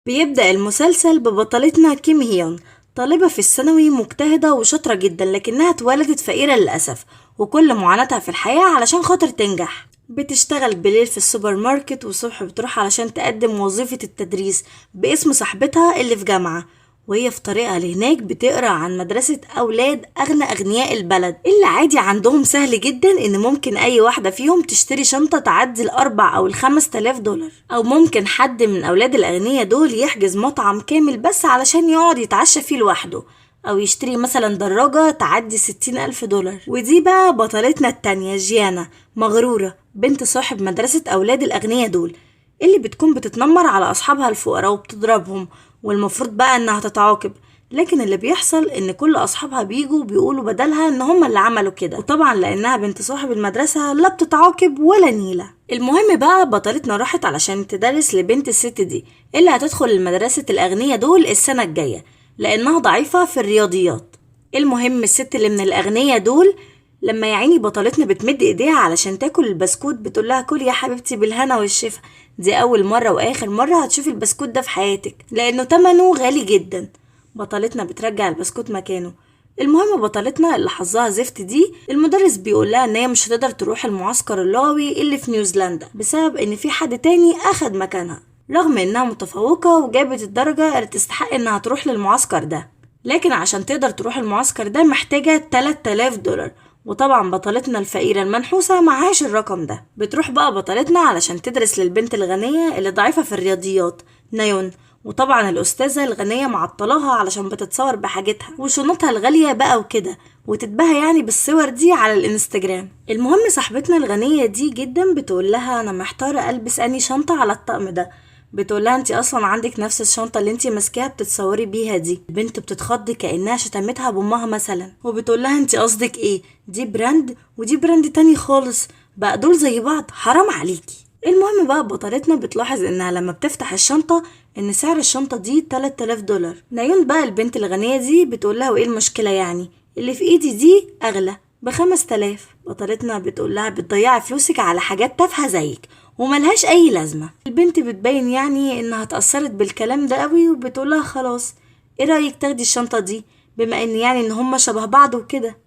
بيبدأ المسلسل ببطلتنا كيم هيون، طالبة في الثانوي مجتهدة وشاطرة جدا، لكنها اتولدت فقيرة للأسف، وكل معاناتها في الحياة علشان خاطر تنجح. بتشتغل بالليل في السوبر ماركت، والصبح بتروح علشان تقدم وظيفة التدريس باسم صاحبتها اللي في جامعة. وهي في طريقها لهناك بتقرأ عن مدرسة أولاد أغنى أغنياء البلد، اللي عادي عندهم سهل جدا إن ممكن أي واحدة فيهم تشتري شنطة تعدي ال4 أو ال5 آلاف دولار، أو ممكن حد من أولاد الأغنياء دول يحجز مطعم كامل بس علشان يقعد يتعشى فيه لوحده، أو يشتري مثلا دراجة تعدي 60 ألف دولار. ودي بقى بطلتنا التانية جيانا، مغرورة بنت صاحب مدرسة أولاد الأغنياء دول، اللي بتكون بتتنمر على أصحابها الفقراء وبتضربهم، والمفروض بقى انها تتعاقب. لكن اللي بيحصل ان كل اصحابها بيجوا بيقولوا بدلها ان هم اللي عملوا كده، وطبعا لانها بنت صاحب المدرسة لا بتتعاقب ولا نيلة. المهم بقى بطلتنا راحت علشان تدرس لبنت الست دي اللي هتدخل المدرسة الاغنياء دول السنة الجاية، لانها ضعيفة في الرياضيات. المهم الست اللي من الاغنياء دول لما يعيني بطلتنا بتمد ايديها علشان تاكل البسكوت، بتقولها كل يا حبيبتي بالهنا والشفا، دي اول مرة واخر مرة هتشوفي البسكوت ده في حياتك لانه تمنه غالي جدا. بطلتنا بترجع البسكوت مكانه. المهم بطلتنا اللي حظها زفت دي المدرس بيقول لها ان هي مش هتقدر تروح المعسكر اللغوي اللي في نيوزيلندا بسبب ان في حد تاني اخد مكانها، رغم انها متفوقة وجابت الدرجة اللي تستحق انها تروح للمعسكر ده. لكن عشان تقدر تروح المعسكر ده محتاجة 3000 دولار، وطبعا بطلتنا الفقيرة المنحوسة معهاش الرقم ده. بتروح بقى بطلتنا علشان تدرس للبنت الغنية اللي ضعيفة في الرياضيات نايون، وطبعا الأستاذة الغنية معطلاها علشان بتتصور بحاجتها وشنطها الغالية بقى وكده، وتتباهى يعني بالصور دي على الانستجرام. المهم صاحبتنا الغنية دي جدا بتقول لها أنا محتارة ألبس أني شنطة على الطقم ده. بتقول لها انتي اصلا عندك نفس الشنطه اللي انتي ماسكاها بتتصوري بيها دي. البنت بتتخض كانها شتمتها بامها مثلا، وبتقول لها انتي قصدك ايه؟ دي براند ودي براند تاني خالص، بقى دول زي بعض، حرام عليكي. المهم بقى بطلتنا بتلاحظ انها لما بتفتح الشنطه ان سعر الشنطه دي 3000 دولار. نايون بقى البنت الغنيه دي بتقول لها وايه المشكله يعني، اللي في ايدي دي اغلى ب5000. بطلتنا بتقول لها بتضيعي فلوسك على حاجات تافهه زيك وملهاش اي لازمه. البنت بتبين يعني انها اتأثرت بالكلام ده قوي، وبتقولها خلاص ايه رأيك تاخدي الشنطه دي بما ان يعني ان هما شبه بعض وكده.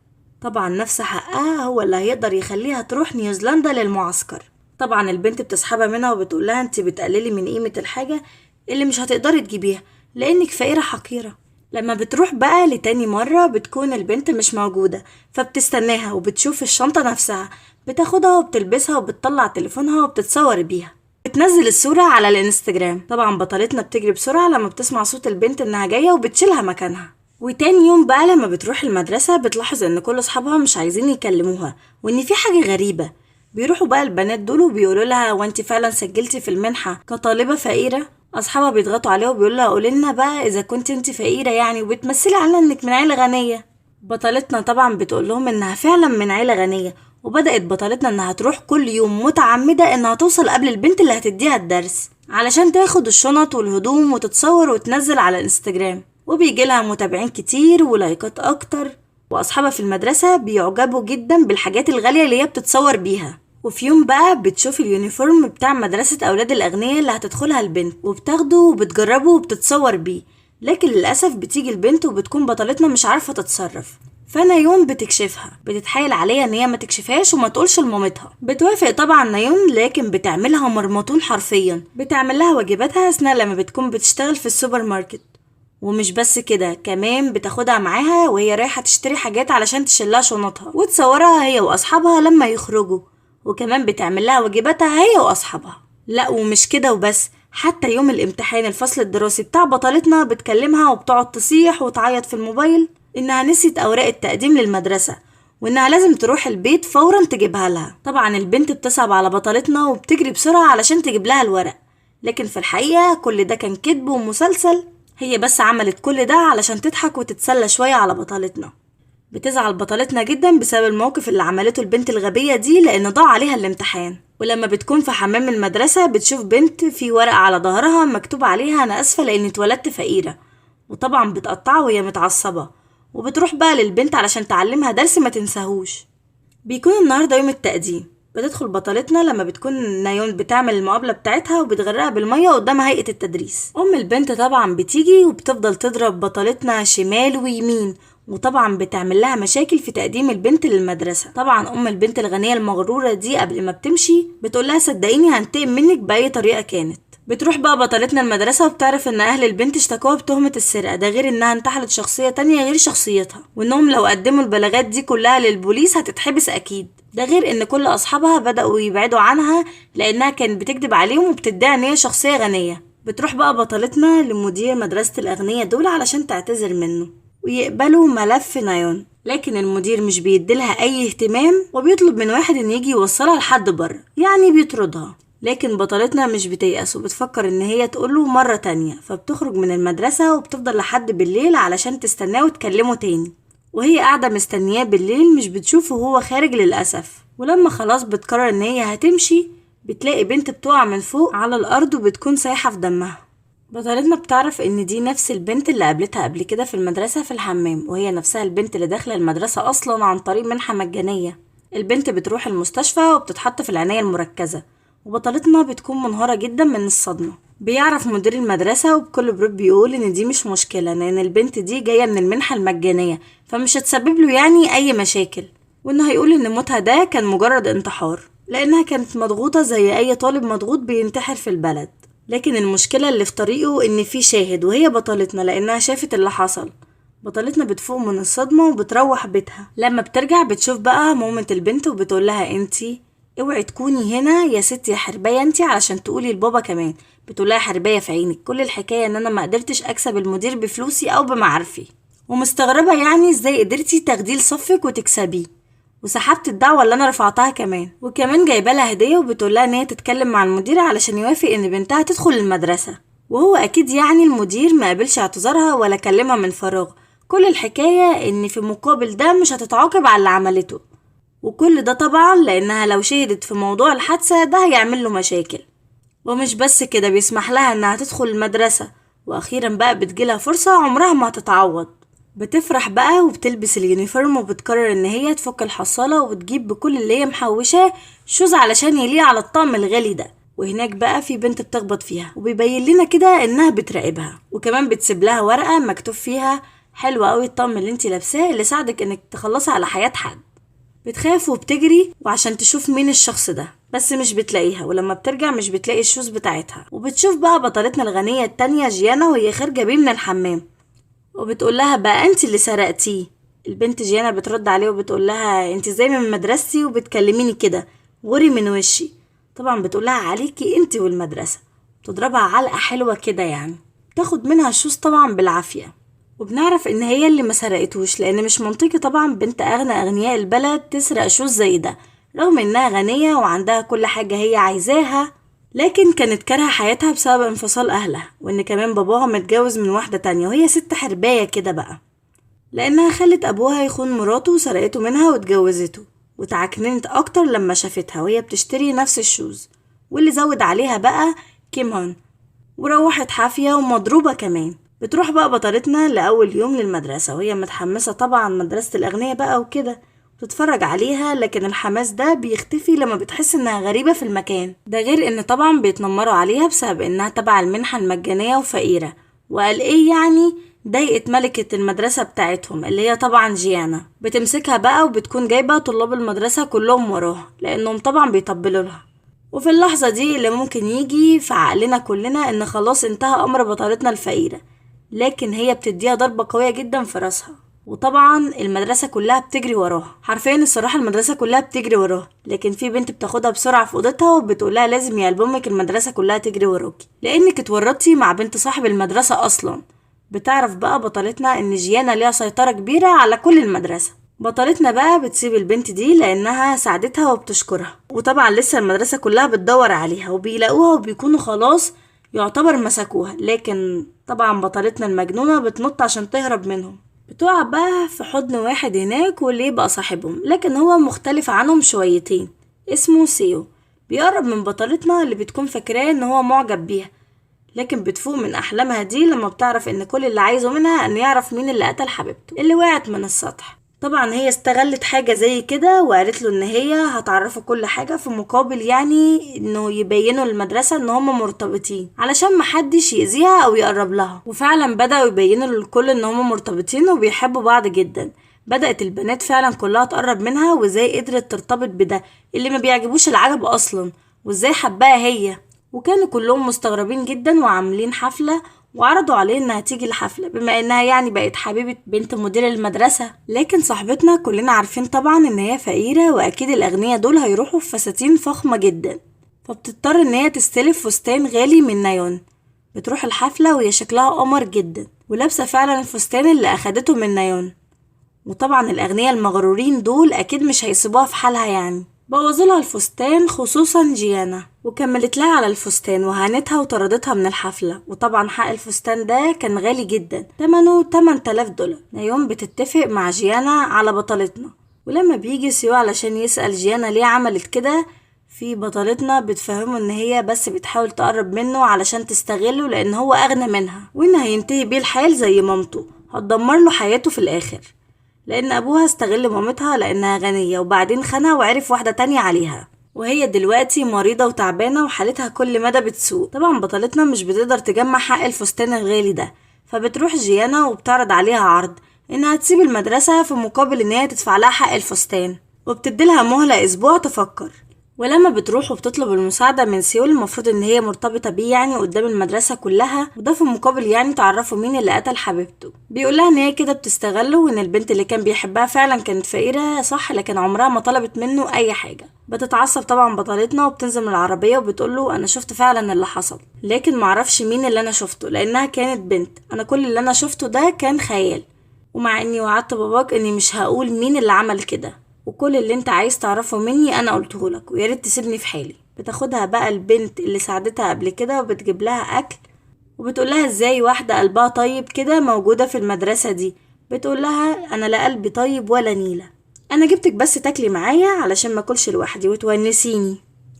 طبعا نفس حقها هو اللي هيقدر يخليها تروح نيوزيلندا للمعسكر. طبعا البنت بتسحبها منها وبتقولها انت بتقللي من قيمه الحاجه اللي مش هتقدري تجيبيها لانك فقيره حقيره. لما بتروح بقى لتاني مرة بتكون البنت مش موجودة، فبتستناها وبتشوف الشنطة نفسها، بتاخدها وبتلبسها وبتطلع تليفونها وبتتصور بيها، بتنزل الصورة على الانستجرام. طبعا بطلتنا بتجري بسرعة لما بتسمع صوت البنت انها جاية وبتشيلها مكانها. وتاني يوم بقى لما بتروح المدرسة بتلاحظ ان كل اصحابها مش عايزين يكلموها وان في حاجة غريبة. بيروحوا بقى البنات دول وبيقولوا لها وانت فعلا سجلتي في المنحة كطالبة فقيرة؟ اصحابها بيضغطوا عليها وبيقولوا لها قولي لنا بقى اذا كنت انت فقيرة يعني وبتمثلي على انك من عيلة غنية. بطلتنا طبعا بتقول لهم انها فعلا من عيلة غنية، وبدأت بطلتنا انها تروح كل يوم متعمدة انها توصل قبل البنت اللي هتديها الدرس علشان تاخد الشنط والهدوم وتتصور وتنزل على الانستجرام، وبيجي لها متابعين كتير ولايكات اكتر، واصحابها في المدرسة بيعجبوا جدا بالحاجات الغالية اللي هي بتتصور بيها. وفي يوم بقى بتشوف اليونيفورم بتاع مدرسة أولاد الأغنياء اللي هتدخلها البنت، وبتاخده وبتجربه وبتتصور بيه. لكن للأسف بتيجي البنت وبتكون بطلتنا مش عارفة تتصرف، فنايون بتكشفها، بتتحايل عليها ان هي ما تكشفهاش وما تقولش لمامتها. بتوافق طبعا نايون، لكن بتعملها مرمطون حرفيا، بتعمل لها واجباتها اثناء لما بتكون بتشتغل في السوبر ماركت. ومش بس كده، كمان بتاخدها معاها وهي رايحة تشتري حاجات علشان تشيلها شنطها وتصورها هي واصحابها لما يخرجوا، وكمان بتعمل لها واجباتها هي واصحابها. لا ومش كده وبس، حتى يوم الامتحان الفصل الدراسي بتاع بطلتنا بتكلمها وبتقعد تصيح وتعيط في الموبايل انها نسيت اوراق التقديم للمدرسة وانها لازم تروح البيت فورا تجيبها لها. طبعا البنت بتصعب على بطلتنا وبتجري بسرعة علشان تجيب لها الورق، لكن في الحقيقة كل ده كان كذب ومسلسل، هي بس عملت كل ده علشان تضحك وتتسلى شوية على بطلتنا. بتزعل بطلتنا جدا بسبب الموقف اللي عملته البنت الغبية دي لان ضاع عليها الامتحان. ولما بتكون في حمام المدرسة بتشوف بنت في ورقة على ظهرها مكتوب عليها انا اسفة لاني اتولدت فقيرة، وطبعا بتقطعه وهي متعصبة، وبتروح بقى للبنت علشان تعلمها درس ما تنساهوش. بيكون النهاردة يوم التقديم، بتدخل بطلتنا لما بتكون نايون بتعمل المقابلة بتاعتها وبتغرقها بالمية قدام هيئة التدريس. البنت طبعا بتيجي وبتفضل تضرب بطلتنا شمال ويمين، وطبعا بتعمل لها مشاكل في تقديم البنت للمدرسة. طبعا البنت الغنية المغرورة دي قبل ما بتمشي بتقول لها صدقيني هنتقم منك بأي طريقة كانت. بتروح بقى بطلتنا المدرسة وبتعرف ان اهل البنت اشتكوها بتهمة السرقة، ده غير انها انتحلت شخصية تانية غير شخصيتها، وانهم لو قدموا البلاغات دي كلها للبوليس هتتحبس اكيد. ده غير ان كل اصحابها بدأوا يبعدوا عنها لانها كانت بتكذب عليهم وبتدعي ان هي شخصية غنية. بتروح بقى بطلتنا لمدير مدرسة الاغنياء دول علشان تعتذر منه ويقبلوا ملف نايون، لكن المدير مش بيديلها اي اهتمام وبيطلب من واحد ان يجي يوصلها لحد بره، يعني بيطردها. لكن بطلتنا مش بتيأس وبتفكر ان هي تقوله مرة تانية، فبتخرج من المدرسة وبتفضل لحد بالليل علشان تستناه وتكلمه تاني، وهي قاعدة مستنياه بالليل مش بتشوفه وهو خارج للأسف. ولما خلاص بتقرر ان هي هتمشي بتلاقي بنت بتقع من فوق على الأرض وبتكون سايحة في دمها. بطلتنا بتعرف ان دي نفس البنت اللي قابلتها قبل كده في المدرسة في الحمام، وهي نفسها البنت اللي داخلة المدرسة اصلا عن طريق منحة مجانية. البنت بتروح المستشفى وبتتحط في العناية المركزة، وبطلتنا بتكون منهارة جدا من الصدمة. بيعرف مدير المدرسة وبكل برود بيقول ان دي مش مشكلة لان البنت دي جاية من المنحة المجانية فمش هتسبب له يعني اي مشاكل، وانه هيقول ان موتها ده كان مجرد انتحار لانها كانت مضغوطة زي اي طالب مضغوط بينتحر في البلد. لكن المشكلة اللي في طريقه ان في شاهد وهي بطلتنا لانها شافت اللي حصل. بطلتنا بتفوق من الصدمة وبتروح بيتها. لما بترجع بتشوف بقى مامة البنت وبتقول لها انتي اوعي تكوني هنا يا ستي يا حرباية انتي علشان تقولي لبابا كمان. بتقول لها حرباية في عينك، كل الحكاية ان انا ما قدرتش اكسب المدير بفلوسي او بمعارفي، ومستغربة يعني ازاي قدرتي تاخديه لصفك وتكسبيه، وسحبت الدعوة اللي انا رفعتها كمان. وكمان جايبه لها هدية وبتقول لها ان هي تتكلم مع المدير علشان يوافق ان بنتها تدخل المدرسة، وهو اكيد يعني المدير ما قبلش اعتذارها ولا كلمها من فراغ. كل الحكاية ان في مقابل ده مش هتتعاقب على اللي عملته، وكل ده طبعا لانها لو شهدت في موضوع الحادثة ده هيعمل له مشاكل. ومش بس كده، بيسمح لها انها تدخل المدرسة، واخيرا بقى بتجيلها فرصة عمرها ما هتتعوض. بتفرح بقى وبتلبس اليونيفورم وبتقرر ان هي تفك الحصالة وتجيب بكل اللي هي محوشاه شوز علشان يليق على الطقم الغالي ده. وهناك بقى في بنت بتخبط فيها وبيبين لنا كده انها بتراقبها، وكمان بتسيب لها ورقة مكتوب فيها حلوة قوي الطقم اللي انتي لابساه اللي ساعدك انك تخلصي على حياة حد. بتخاف وبتجري وعشان تشوف مين الشخص ده، بس مش بتلاقيها، ولما بترجع مش بتلاقي الشوز بتاعتها. وبتشوف بقى بطلتنا الغنية التانية جيانا وهي خارجة بيه من الحمام، وبتقول لها بقى انت اللي سرقتيه. البنت جيانا بترد عليه وبتقول لها انت زي من مدرستي وبتكلميني كده، غوري من وشي. طبعا بتقول لها عليكي انت والمدرسة، بتضربها علقة حلوة كده يعني. بتاخد منها الشوز طبعا بالعافية، وبنعرف ان هي اللي ما سرقتوش لان مش منطقي طبعا بنت اغنياء البلد تسرق شوز زي ده رغم انها غنية وعندها كل حاجة هي عايزاها. لكن كانت كارهة حياتها بسبب انفصال اهلها، وان كمان باباها متجوز من واحدة تانية وهي ست حرباية كده بقى، لانها خلت ابوها يخون مراته وسرقته منها واتجوزته. وتعكننت اكتر لما شافتها وهي بتشتري نفس الشوز، واللي زود عليها بقى كيم هون، وروحت حافية ومضروبة كمان. بتروح بقى بطلتنا لأول يوم للمدرسة وهي متحمسة طبعا مدرسة الأغنياء بقى وكده، بتتفرج عليها، لكن الحماس ده بيختفي لما بتحس انها غريبة في المكان ده، غير ان طبعا بيتنمروا عليها بسبب انها تبع المنحة المجانية وفقيرة. وقال ايه يعني ضايقت ملكة المدرسة بتاعتهم اللي هي طبعا جيانا، بتمسكها بقى وبتكون جايبة طلاب المدرسة كلهم وراها لانهم طبعا بيطبلوا لها. وفي اللحظة دي اللي ممكن يجي في عقلنا كلنا ان خلاص انتهى امر بطلتنا الفقيرة، لكن هي بتديها ضربة قوية جدا في راسها، وطبعا المدرسة كلها بتجري وراها. حرفيا الصراحة المدرسة كلها بتجري وراها، لكن في بنت بتاخدها بسرعة في اوضتها وبتقولها لازم يا ألبومك المدرسة كلها تجري وراكي لانك اتورطتي مع بنت صاحب المدرسة اصلا. بتعرف بقى بطلتنا ان جيانا ليها سيطرة كبيرة على كل المدرسة. بطلتنا بقى بتسيب البنت دي لانها ساعدتها وبتشكرها، وطبعا لسه المدرسة كلها بتدور عليها وبيلاقوها وبيكونوا خلاص يعتبر مسكوها، لكن طبعا بطلتنا المجنونة بتنط عشان تهرب منهم. بتقع بقى في حضن واحد هناك واللي يبقى صاحبهم، لكن هو مختلف عنهم شويتين، اسمه سيو. بيقرب من بطلتنا اللي بتكون فاكراه ان هو معجب بيها، لكن بتفوق من احلامها دي لما بتعرف ان كل اللي عايزه منها ان يعرف مين اللي قتل حبيبته اللي وقعت من السطح. طبعا هي استغلت حاجة زي كده وقالت له ان هي هتعرفه كل حاجة في مقابل يعني انه يبينوا للمدرسة ان هم مرتبطين علشان محدش يأذيها او يقرب لها. وفعلا بدأوا يبينوا للكل ان هم مرتبطين وبيحبوا بعض جدا. بدأت البنات فعلا كلها تقرب منها وازاي قدرت ترتبط بده اللي ما بيعجبوش العجب اصلا، وازاي حباها هي. وكانوا كلهم مستغربين جدا وعاملين حفلة وعرضوا عليه انها تيجي الحفلة بما انها يعني بقت حبيبة بنت مدير المدرسة. لكن صاحبتنا كلنا عارفين طبعا ان هي فقيرة واكيد الاغنياء دول هيروحوا في فساتين فخمة جدا، فبتضطر ان هي تستلف فستان غالي من نايون. بتروح الحفلة وهي شكلها قمر جدا ولابسة فعلا الفستان اللي اخدته من نايون. وطبعا الاغنياء المغرورين دول اكيد مش هيسيبوها في حالها يعني، بوظلها الفستان خصوصا جيانا وكملت لها على الفستان وهانتها وطردتها من الحفلة. وطبعا حق الفستان ده كان غالي جدا، تمنه 8000 دولار. نايوم بتتفق مع جيانا على بطلتنا، ولما بيجي سيو علشان يسأل جيانا ليه عملت كده، في بطلتنا بتفهمه ان هي بس بتحاول تقرب منه علشان تستغله لان هو اغنى منها، وان هينتهي بيه الحال زي مامته، هتدمر له حياته في الاخر لان ابوها استغل مامتها لانها غنية وبعدين خانها وعرف واحدة تانية عليها، وهي دلوقتي مريضة وتعبانة وحالتها كل مدى بتسوء. طبعا بطلتنا مش بتقدر تجمع حق الفستان الغالي ده، فبتروح جيانا وبتعرض عليها عرض انها تسيب المدرسة في مقابل ان هي تدفع لها حق الفستان، وبتديلها مهلة اسبوع تفكر. ولما بتروح وبتطلب المساعدة من سيول المفروض ان هي مرتبطة بيه يعني قدام المدرسة كلها، وده في مقابل يعني تعرفوا مين اللي قتل حبيبته. بيقولها ان هي كده بتستغله وان البنت اللي كان بيحبها فعلا كانت فقيرة صح لكن عمرها ما طلبت منه اي حاجة. بتتعصب طبعا بطلتنا وبتنزل من العربية وبتقوله انا شفت فعلا اللي حصل لكن معرفش مين اللي انا شفته لانها كانت بنت، انا كل اللي انا شفته ده كان خيال، ومع اني وعدت باباك اني مش هقول مين اللي عمل كده، وكل اللي انت عايز تعرفه مني انا قلته لك وياريت تسيبني في حالي. بتاخدها بقى البنت اللي ساعدتها قبل كده وبتجيب لها اكل وبتقول لها ازاي واحدة قلبها طيب كده موجودة في المدرسة دي. بتقول لها انا لا قلبي طيب ولا نيلة، انا جبتك بس تاكلي معايا علشان ما اكلش لوحدي وتونسيني.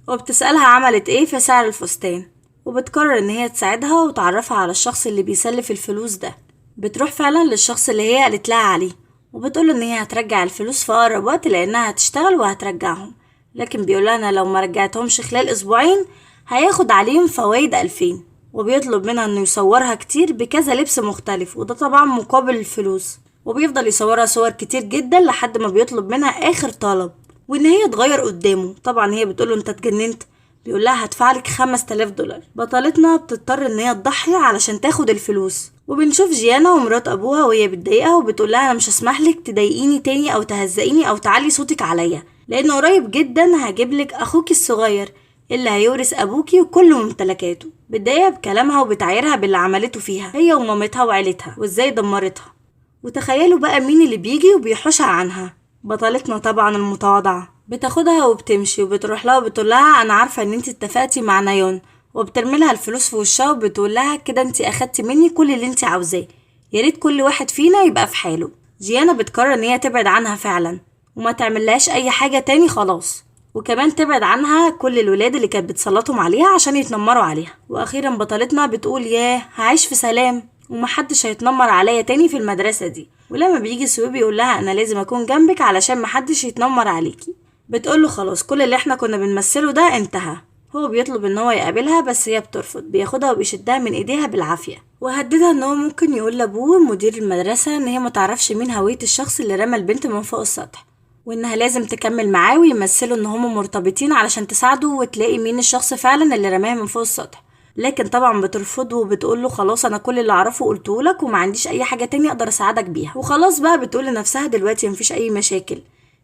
وبتسألها عملت ايه في سعر الفستان، وبتقرر ان هي تساعدها وتعرفها على الشخص اللي بيسلف الفلوس ده. بتروح فعلا للشخص اللي هي قالت لها عليه وبتقوله ان هي هترجع الفلوس في اقرب وقت لانها هتشتغل وهترجعهم، لكن بيقولها انا لو ما رجعتهمش خلال اسبوعين هياخد عليهم فوايد 2000. وبيطلب منها انه يصورها كتير بكذا لبس مختلف وده طبعا مقابل الفلوس، وبيفضل يصورها صور كتير جدا لحد ما بيطلب منها اخر طلب وان هي تغير قدامه. طبعا هي بتقوله انت اتجننت، بيقولها هدفعلك 5000 دولار. بطلتنا بتضطر ان هي تضحي علشان تاخد الفلوس، وبنشوف جيانا ومرات ابوها وهي بتضايقها وبتقولها انا مش هسمحلك تضايقيني تاني او تهزقيني او تعلي صوتك عليا لان قريب جدا هجيبلك اخوك الصغير اللي هيورث ابوكي وكل ممتلكاته. بتضايقها بكلامها وبتعايرها باللي عملته فيها هي ومامتها وعيلتها وازاي دمرتها. وتخيلوا بقى مين اللي بيجي وبيحوشها عنها، بطلتنا طبعا المتواضعة. بتاخدها وبتمشي وبتروح لها وبتقول لها انا عارفه ان انت اتفقتي مع نايون، وبترمي لها الفلوس في وشها وبتقول لها كده انت اخدتي مني كل اللي انت عاوزاه، يا ريت كل واحد فينا يبقى في حاله. جيانا بتقرر ان هي تبعد عنها فعلا وما تعملهاش اي حاجه تاني خلاص، وكمان تبعد عنها كل الولاد اللي كانت بتسلطهم عليها عشان يتنمروا عليها. واخيرا بطلتنا بتقول ياه هعيش في سلام ومحدش هيتنمر عليا تاني في المدرسه دي. ولما بيجي سوي بيقول لها انا لازم اكون جنبك علشان محدش يتنمر عليكي. بتقوله خلاص كل اللي احنا كنا بنمثله ده انتهى. هو بيطلب ان هو يقابلها بس هي بترفض، بياخدها وبيشدها من ايديها بالعافيه وهددها ان هو ممكن يقول لابوه مدير المدرسه ان هي ما تعرفش مين هويه الشخص اللي رمى البنت من فوق السطح، وانها لازم تكمل معاه ويمثلوا ان هم مرتبطين علشان تساعده وتلاقي مين الشخص فعلا اللي رماها من فوق السطح. لكن طبعا بترفضه وبتقوله خلاص انا كل اللي اعرفه قلته لك وما عنديش اي حاجه تانية اقدر اساعدك بيها وخلاص بقى. بتقول لنفسها دلوقتي مفيش اي مشاكل،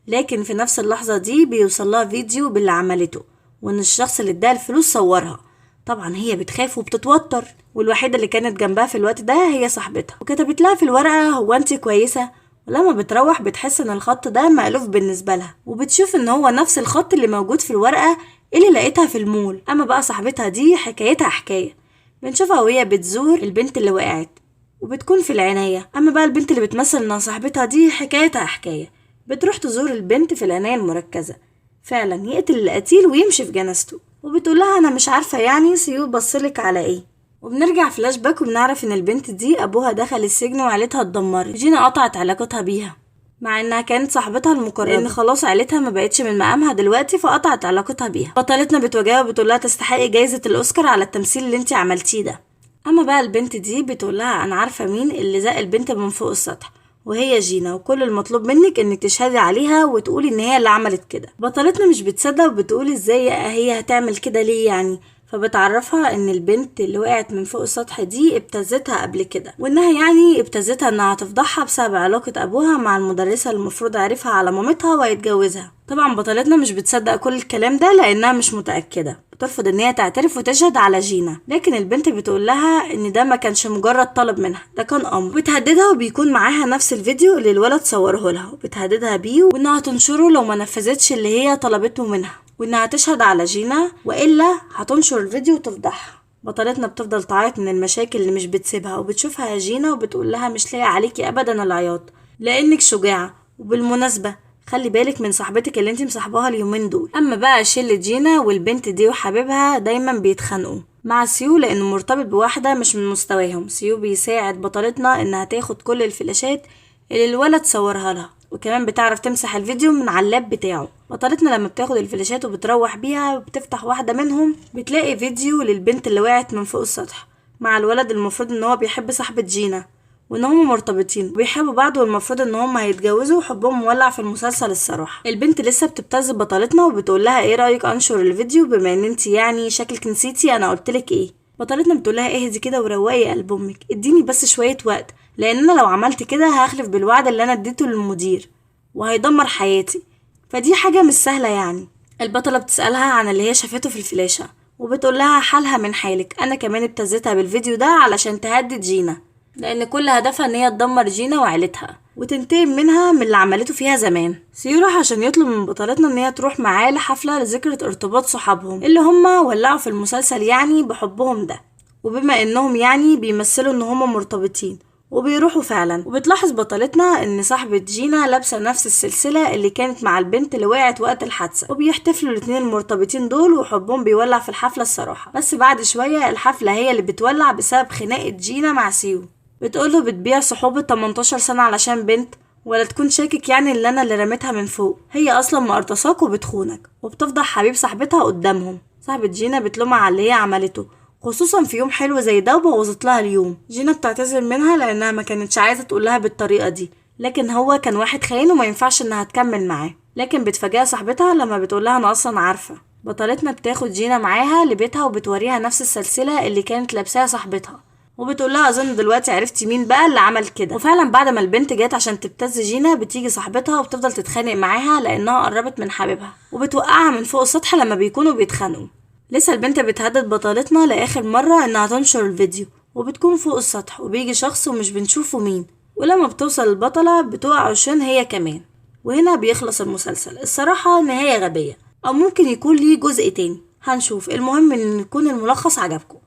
لكن في نفس اللحظه دي بيوصل لها فيديو باللي عملته وان الشخص اللي اداها الفلوس صورها. طبعا هي بتخاف وبتتوتر، والوحيده اللي كانت جنبها في الوقت ده هي صاحبتها وكتبت لها في الورقه هو انت كويسه. ولما بتروح بتحس ان الخط ده مألوف بالنسبه لها وبتشوف ان هو نفس الخط اللي موجود في الورقه اللي لقيتها في المول. اما بقى صاحبتها دي حكايتها حكايه، بنشوفها وهي بتزور البنت اللي وقعت وبتكون في العنايه. اما بقى البنت اللي بتمثل انها صاحبتها دي حكايتها حكايه، بتروح تزور البنت في العنايه المركزه، فعلا يقتل القتيل ويمشي في جنازته. وبتقول لها انا مش عارفه يعني سيو بصلك على ايه. وبنرجع فلاش باك وبنعرف ان البنت دي ابوها دخل السجن وعيلتها اتدمرت، جينا قطعت علاقتها بيها مع انها كانت صاحبتها المقربه، لان خلاص عيلتها ما بقتش من مقامها دلوقتي فقطعت علاقتها بيها. بطلتنا بتواجهها وبتقول لها تستحقي جايزه الاوسكار على التمثيل اللي انت عملتيه ده. اما بقى البنت دي بتقول لها انا عارفه مين اللي زق البنت من فوق السطح، وهي جينا، وكل المطلوب منك انك تشهدي عليها وتقولي ان هي اللي عملت كده. بطلتنا مش بتصدق وبتقول ازاي هي هتعمل كده ليه يعني، فبتعرفها ان البنت اللي وقعت من فوق السطح دي ابتزتها قبل كده، وانها يعني ابتزتها انها هتفضحها بسبب علاقة ابوها مع المدرسة اللي المفروض عرفها على مامتها وهيتجوزها. طبعا بطلتنا مش بتصدق كل الكلام ده لانها مش متأكدة، بترفض ان هي تعترف وتشهد على جينا. لكن البنت بتقول لها ان ده ما كانش مجرد طلب منها، ده كان امر. بتهددها وبيكون معاها نفس الفيديو اللي الولد صوره لها، وبتهددها بيه وانها تنشره لو ما نفذتش اللي هي طلبته منها، وانها تشهد على جينا والا هتنشر الفيديو وتفضحها. بطلتنا بتفضل تعيط من المشاكل اللي مش بتسيبها، وبتشوفها يا جينا وبتقول لها مش لاقي عليكي ابدا العياط لانك شجاعه، وبالمناسبه خلي بالك من صاحبتك اللي انت مصاحباها اليومين دول. اما بقى شله جينا والبنت دي وحبيبها دايما بيتخانقوا مع سيو لانه مرتبط بواحده مش من مستواهم. سيو بيساعد بطلتنا انها تاخد كل الفلاشات اللي الولد صورها لها، وكمان بتعرف تمسح الفيديو من على اللاب بتاعه. بطلتنا لما بتاخد الفلاشات وبتروح بيها وبتفتح واحدة منهم بتلاقي فيديو للبنت اللي وقعت من فوق السطح مع الولد المفروض ان هو بيحب صاحبة جينا، وان هم مرتبطين وبيحبوا بعض، والمفروض ان هم هيتجوزوا وحبهم مولع في المسلسل. الصراحة البنت لسه بتبتز بطلتنا وبتقول لها ايه رأيك انشر الفيديو بما ان انت يعني شكلك نسيتي انا قلتلك ايه. بطلتنا بتقول لها اهدي كده وروقي قلب امك، اديني بس شوية وقت، لان انا لو عملت كده هخلف بالوعد اللي انا اديته للمدير وهيدمر حياتي، فدي حاجة مش سهلة يعني. البطلة بتسألها عن اللي هي شافته في الفلاشة وبتقول لها حالها من حالك، انا كمان ابتزتها بالفيديو ده علشان تهدد جينا، لان كل هدفها ان هي تدمر جينا وعيلتها وتنتقم منها من اللي عملته فيها زمان. سيو راح عشان يطلب من بطلتنا ان هي تروح معاه لحفلة لذكرى ارتباط صحابهم اللي هما ولعوا في المسلسل يعني بحبهم ده، وبما انهم يعني بيمثلوا ان هما مرتبطين وبيروحوا فعلا. وبتلاحظ بطلتنا ان صاحبة جينا لابسة نفس السلسلة اللي كانت مع البنت اللي وقعت وقت الحادثة، وبيحتفلوا الاتنين المرتبطين دول وحبهم بيولع في الحفلة الصراحة. بس بعد شوية الحفلة هي اللي بتولع بسبب خناقة جينا مع سيو. بتقوله بتبيع صحوبة 18 سنة علشان بنت، ولا تكون شاكك يعني اللي انا اللي رميتها من فوق، هي اصلا مقرطصاك وبتخونك، وبتفضح حبيب صاحبتها قدامهم. صاحبة جينا بتلومها على اللي هي عملته، خصوصا في يوم حلو زي ده وبوظت لها اليوم. جينا بتعتذر منها لانها ما كانتش عايزه تقول لها بالطريقه دي، لكن هو كان واحد خاين وما ينفعش انها تكمل معاه. لكن بتفاجئها صاحبتها لما بتقول لها انا اصلا عارفه. بطلتنا بتاخد جينا معاها لبيتها وبتوريها نفس السلسله اللي كانت لابساها صاحبتها، وبتقول لها اظن دلوقتي عرفتي مين بقى اللي عمل كده. وفعلا بعد ما البنت جت عشان تبتز جينا بتيجي صاحبتها وبتفضل تتخانق معاها لانها قربت من حبيبها، وبتوقعها من فوق السطح لما بيكونوا بيتخانقوا. لسه البنت بتهدد بطلتنا لاخر مرة انها تنشر الفيديو، وبتكون فوق السطح وبيجي شخص ومش بنشوفه مين، ولما بتوصل البطلة بتوقع عشان هي كمان. وهنا بيخلص المسلسل. الصراحة نهاية غبية، او ممكن يكون ليه جزء تاني، هنشوف. المهم ان يكون الملخص عجبكم.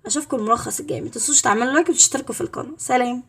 اشوفكم الملخص الجاي، متنسوش تعملوا لايك وتشتركوا في القناة. سلام.